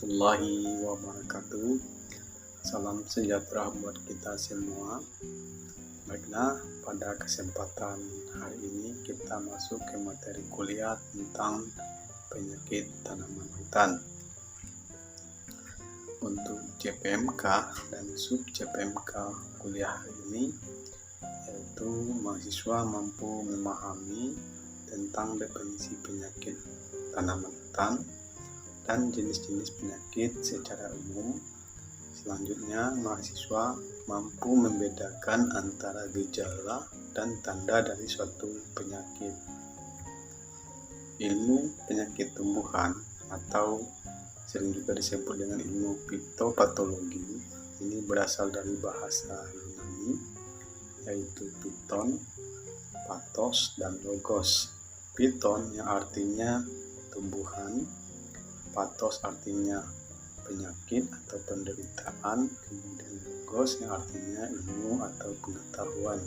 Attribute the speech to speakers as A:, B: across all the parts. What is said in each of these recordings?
A: warahmatullahi wabarakatuh. Salam sejahtera buat kita semua. Baiklah, pada kesempatan hari ini kita masuk ke materi kuliah tentang penyakit tanaman hutan. Untuk CPMK dan sub CPMK kuliah hari ini, yaitu mahasiswa mampu memahami tentang definisi penyakit tanaman hutan dan jenis-jenis penyakit secara umum. Selanjutnya, mahasiswa mampu membedakan antara gejala dan tanda dari suatu penyakit. Ilmu penyakit tumbuhan atau sering juga disebut dengan ilmu fitopatologi ini berasal dari bahasa Yunani, yaitu piton, pathos, dan logos. Piton yang artinya tumbuhan, pathos artinya penyakit atau penderitaan, kemudian logos yang artinya ilmu atau pengetahuan.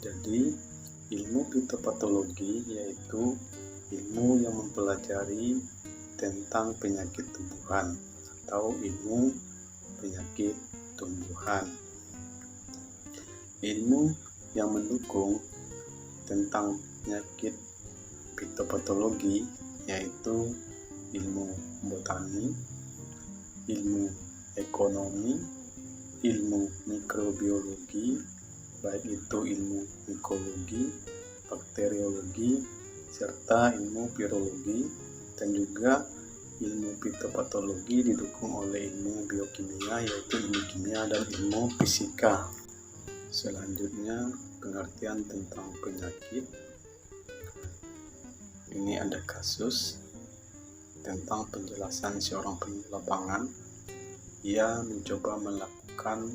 A: Jadi, ilmu fitopatologi yaitu ilmu yang mempelajari tentang penyakit tumbuhan atau ilmu penyakit tumbuhan. Ilmu yang mendukung tentang penyakit fitopatologi yaitu ilmu botani, ilmu ekonomi, ilmu mikrobiologi, baik itu ilmu mikologi, bakteriologi, serta ilmu virologi, dan juga ilmu fitopatologi didukung oleh ilmu biokimia yaitu ilmu kimia dan ilmu fisika. Selanjutnya, pengertian tentang penyakit. Ini ada kasus tentang penjelasan seorang peneliti lapangan. Ia mencoba melakukan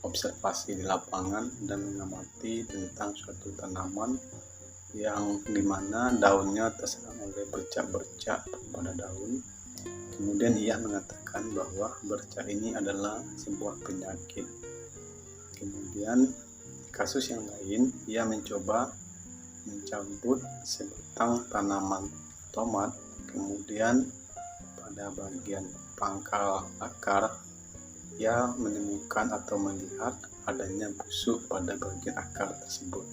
A: observasi di lapangan dan mengamati tentang suatu tanaman yang dimana daunnya terserang oleh bercak-bercak pada daun. Kemudian ia mengatakan bahwa bercak ini adalah sebuah penyakit. Kemudian kasus yang lain, ia mencoba mencabut sebatang tanaman tomat. Kemudian pada bagian pangkal akar, ia menemukan atau melihat adanya busuk pada bagian akar tersebut.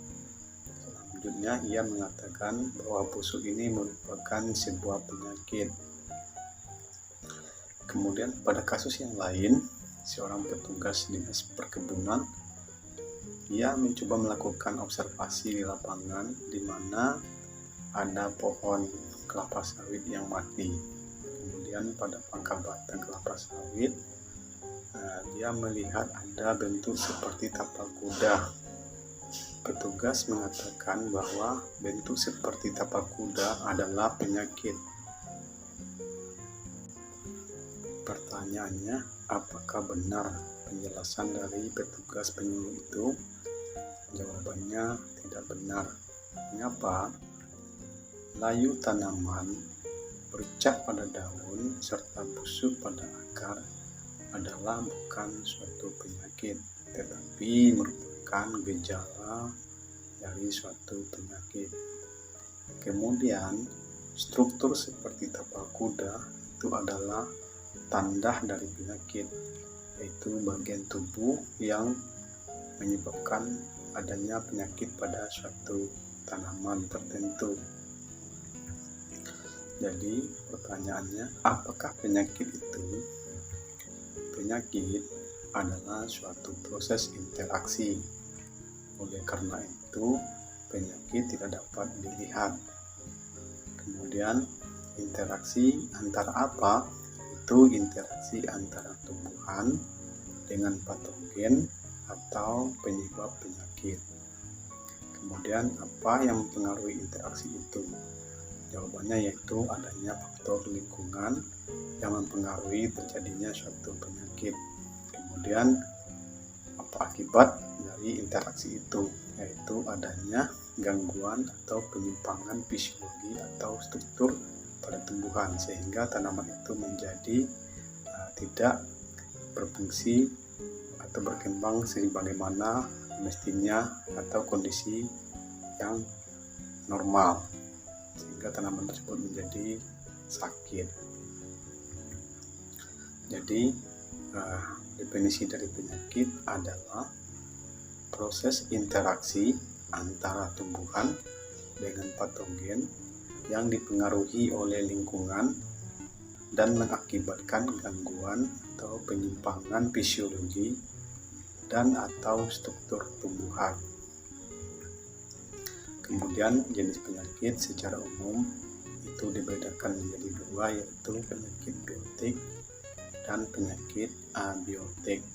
A: Selanjutnya, ia mengatakan bahwa busuk ini merupakan sebuah penyakit. Kemudian pada kasus yang lain, seorang petugas dinas perkebunan, ia mencoba melakukan observasi di lapangan di mana ada pohon kelapa sawit yang mati. Kemudian pada pangkal batang kelapa sawit, dia melihat ada bentuk seperti tapal kuda. Petugas mengatakan bahwa bentuk seperti tapak kuda adalah penyakit. Pertanyaannya, apakah benar penjelasan dari petugas penyuluh itu? Jawabannya tidak benar. Mengapa? Layu tanaman, bercak pada daun, serta busuk pada akar adalah bukan suatu penyakit, tetapi merupakan gejala dari suatu penyakit. Kemudian, struktur seperti tapal kuda itu adalah tanda dari penyakit, yaitu bagian tubuh yang menyebabkan adanya penyakit pada suatu tanaman tertentu. Jadi, pertanyaannya, apakah penyakit itu? Penyakit adalah suatu proses interaksi. Oleh karena itu, penyakit tidak dapat dilihat. Kemudian, interaksi antara apa? Itu interaksi antara tumbuhan dengan patogen atau penyebab penyakit. Kemudian, apa yang mempengaruhi interaksi itu? Jawabannya yaitu adanya faktor lingkungan yang mempengaruhi terjadinya suatu penyakit. Kemudian, apa akibat dari interaksi itu? Yaitu adanya gangguan atau penyimpangan fisiologi atau struktur pada tumbuhan sehingga tanaman itu menjadi tidak berfungsi atau berkembang sebagaimana mestinya atau kondisi yang normal, sehingga tanaman tersebut menjadi sakit. Jadi definisi dari penyakit adalah proses interaksi antara tumbuhan dengan patogen yang dipengaruhi oleh lingkungan dan mengakibatkan gangguan atau penyimpangan fisiologi dan atau struktur tumbuhan. Kemudian jenis penyakit secara umum itu dibedakan menjadi dua, yaitu penyakit biotik dan penyakit abiotik.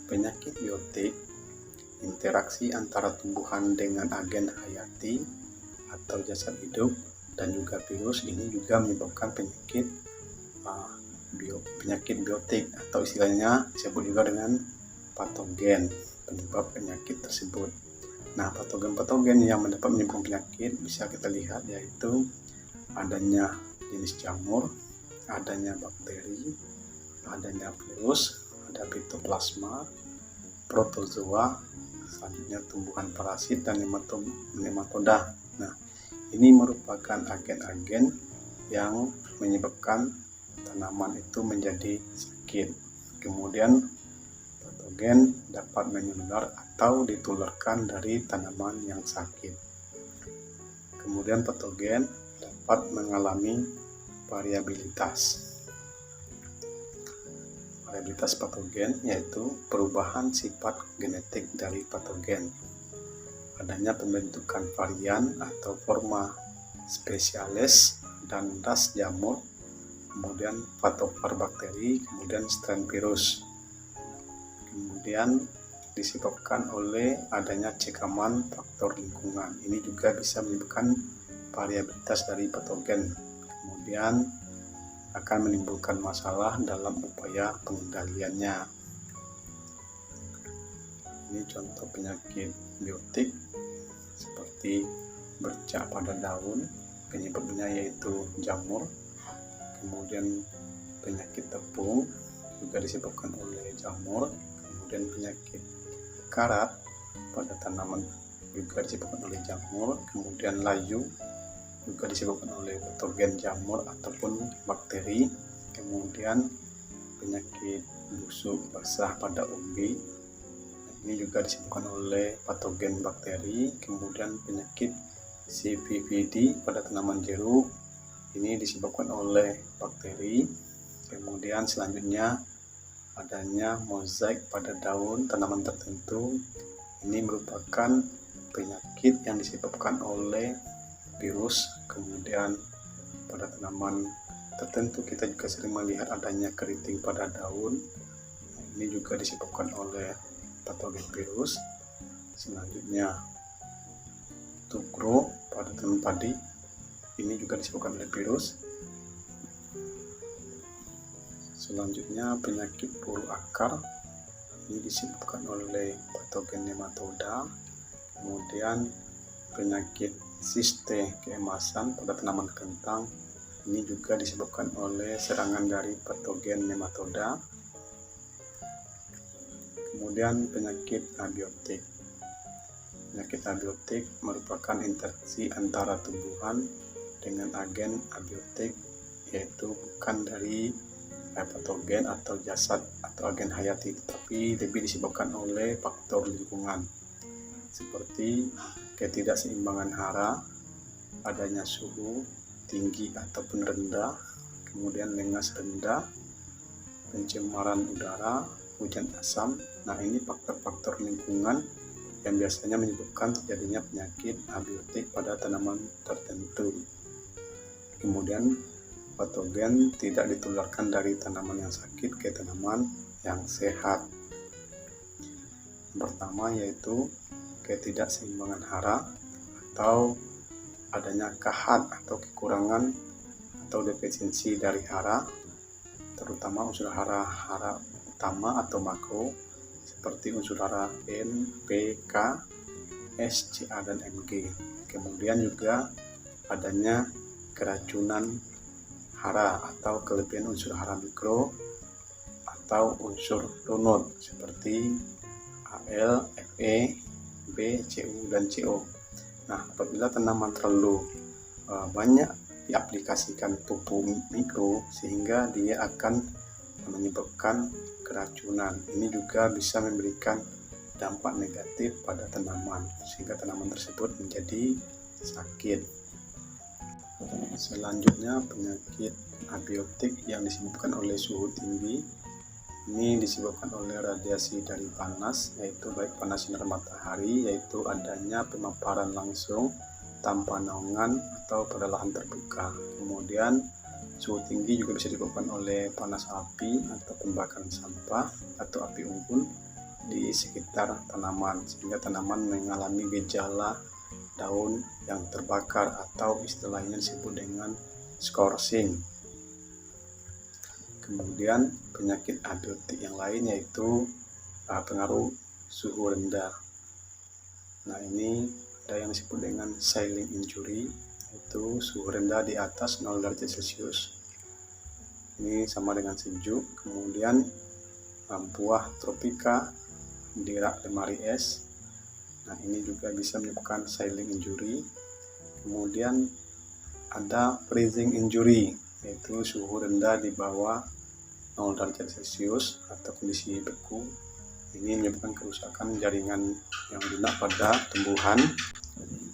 A: Penyakit biotik, interaksi antara tumbuhan dengan agen hayati atau jasad hidup dan juga virus, ini juga menyebabkan penyakit biotik atau istilahnya disebut juga dengan patogen penyebab penyakit tersebut. Nah, patogen-patogen yang dapat menyebabkan penyakit bisa kita lihat yaitu adanya jenis jamur, adanya bakteri, adanya virus, ada fitoplasma, protozoa, selanjutnya tumbuhan parasit dan nematoda. Nah, ini merupakan agen-agen yang menyebabkan tanaman itu menjadi sakit. Kemudian patogen dapat menular atau ditularkan dari tanaman yang sakit. Kemudian patogen dapat mengalami variabilitas. Variabilitas patogen yaitu perubahan sifat genetik dari patogen. Adanya pembentukan varian atau forma spesialis dan ras jamur, kemudian patofar bakteri, kemudian strain virus. Kemudian disebabkan oleh adanya cekaman faktor lingkungan. Ini juga bisa menyebabkan variabilitas dari patogen. Kemudian akan menimbulkan masalah dalam upaya pengendaliannya. Ini contoh penyakit biotik seperti bercak pada daun, penyebabnya yaitu jamur. Kemudian penyakit tepung juga disebabkan oleh jamur. Kemudian penyakit karat pada tanaman juga disebabkan oleh jamur. Kemudian layu juga disebabkan oleh patogen jamur ataupun bakteri. Kemudian penyakit busuk basah pada umbi, ini juga disebabkan oleh patogen bakteri. Kemudian penyakit CVVD pada tanaman jeruk, ini disebabkan oleh bakteri. Kemudian selanjutnya adanya mozaik pada daun tanaman tertentu, ini merupakan penyakit yang disebabkan oleh virus. Kemudian pada tanaman tertentu kita juga sering melihat adanya keriting pada daun, ini juga disebabkan oleh patogen virus. Selanjutnya tugro pada tanaman padi, ini juga disebabkan oleh virus. Selanjutnya penyakit bulu akar, ini disebabkan oleh patogen nematoda. Kemudian penyakit siste keemasan pada tanaman kentang, ini juga disebabkan oleh serangan dari patogen nematoda. Kemudian penyakit abiotik. Penyakit abiotik merupakan interaksi antara tumbuhan dengan agen abiotik, yaitu bukan dari patogen atau jasad atau agen hayati, tetapi lebih disebabkan oleh faktor lingkungan seperti ketidakseimbangan hara, adanya suhu tinggi ataupun rendah, kemudian lengas rendah, pencemaran udara, hujan asam. Nah, ini faktor-faktor lingkungan yang biasanya menyebabkan terjadinya penyakit abiotik pada tanaman tertentu. Kemudian patogen tidak ditularkan dari tanaman yang sakit ke tanaman yang sehat. Yang pertama yaitu ketidakseimbangan hara atau adanya kahat atau kekurangan atau defisiensi dari hara, terutama unsur hara utama atau makro seperti unsur hara N, P, K, S, Ca, dan Mg. Kemudian juga adanya keracunan hara atau kelebihan unsur hara mikro atau unsur runut seperti Al, Fe, B, Cu, dan Co. Nah, apabila tanaman terlalu banyak diaplikasikan pupuk mikro sehingga dia akan menyebabkan keracunan. Ini juga bisa memberikan dampak negatif pada tanaman sehingga tanaman tersebut menjadi sakit. Selanjutnya, penyakit abiotik yang disebabkan oleh suhu tinggi. Ini disebabkan oleh radiasi dari panas, yaitu baik panas sinar matahari, yaitu adanya pemaparan langsung tanpa naungan atau pada lahan terbuka. Kemudian suhu tinggi juga bisa disebabkan oleh panas api atau pembakaran sampah atau api unggun di sekitar tanaman sehingga tanaman mengalami gejala daun yang terbakar atau istilahnya disebut dengan scorching. Kemudian penyakit abiotik yang lain yaitu pengaruh suhu rendah. Nah, ini ada yang disebut dengan silent injury, yaitu suhu rendah di atas 0 derajat Celcius. Ini sama dengan sejuk. Kemudian buah tropika, Dirac lemarias. Nah, ini juga bisa menyebabkan silent injury. Kemudian ada freezing injury, yaitu suhu rendah di bawah 0 derajat Celcius atau kondisi beku. Ini menyebabkan kerusakan jaringan yang lunak pada tumbuhan.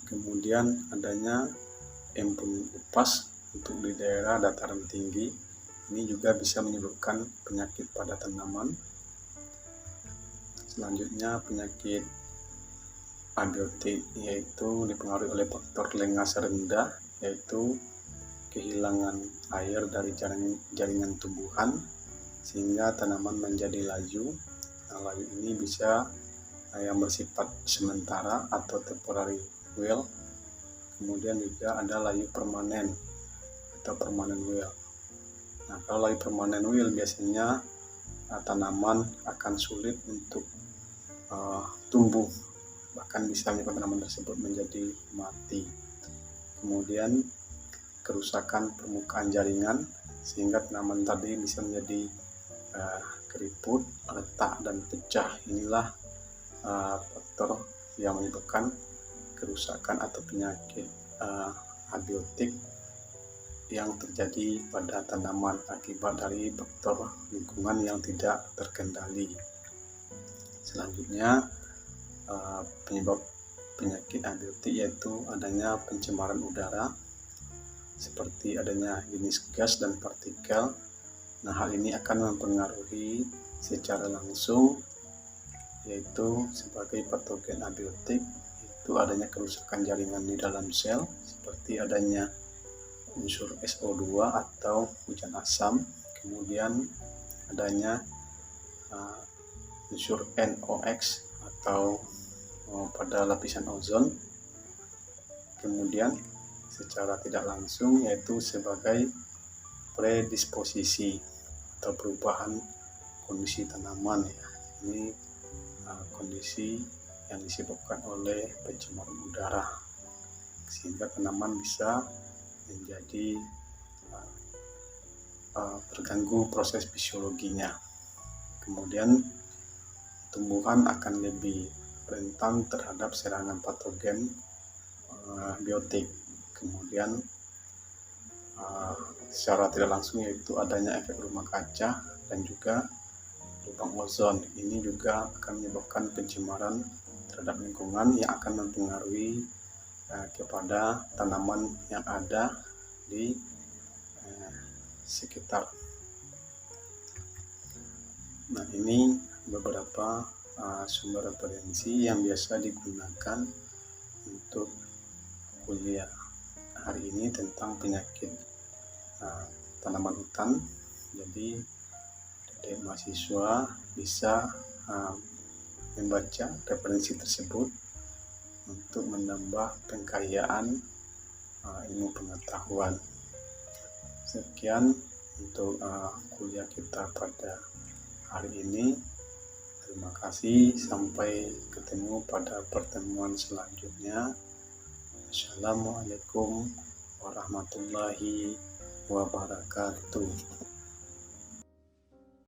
A: Kemudian adanya embun upas untuk di daerah dataran tinggi. Ini juga bisa menyebabkan penyakit pada tanaman. Selanjutnya penyakit abiotik yaitu dipengaruhi oleh faktor lengas rendah, yaitu kehilangan air dari jaringan tumbuhan sehingga tanaman menjadi layu. Nah, layu ini bisa yang bersifat sementara atau temporary wilt. Kemudian juga ada layu permanen atau permanent wilt. Nah, kalau layu permanen wilt biasanya tanaman akan sulit untuk tumbuh, bahkan bisa menyebabkan tanaman tersebut menjadi mati. Kemudian kerusakan permukaan jaringan sehingga tanaman tadi bisa menjadi keriput, retak, dan pecah. Inilah faktor yang menyebabkan kerusakan atau penyakit abiotik yang terjadi pada tanaman akibat dari faktor lingkungan yang tidak terkendali. Selanjutnya penyebab penyakit abiotik yaitu adanya pencemaran udara seperti adanya jenis gas dan partikel. Nah, hal ini akan mempengaruhi secara langsung yaitu sebagai patogen abiotik, itu adanya kerusakan jaringan di dalam sel seperti adanya unsur SO2 atau hujan asam, kemudian adanya unsur NOx atau pada lapisan ozon. Kemudian secara tidak langsung yaitu sebagai predisposisi atau perubahan kondisi tanaman ya. Ini kondisi yang disebabkan oleh pencemaran udara sehingga tanaman bisa menjadi terganggu proses fisiologinya. Kemudian tumbuhan akan lebih rentan terhadap serangan patogen biotik. Kemudian secara tidak langsung yaitu adanya efek rumah kaca dan juga lubang ozon. Ini juga akan menyebabkan pencemaran terhadap lingkungan yang akan mempengaruhi kepada tanaman yang ada di sekitar. Nah, ini beberapa sumber referensi yang biasa digunakan untuk kuliah hari ini tentang penyakit tanaman hutan. Jadi adik mahasiswa bisa membaca referensi tersebut untuk menambah pengkayaan ilmu pengetahuan. Sekian untuk kuliah kita pada hari ini. Terima kasih, sampai ketemu pada pertemuan selanjutnya. Assalamualaikum warahmatullahi wabarakatuh.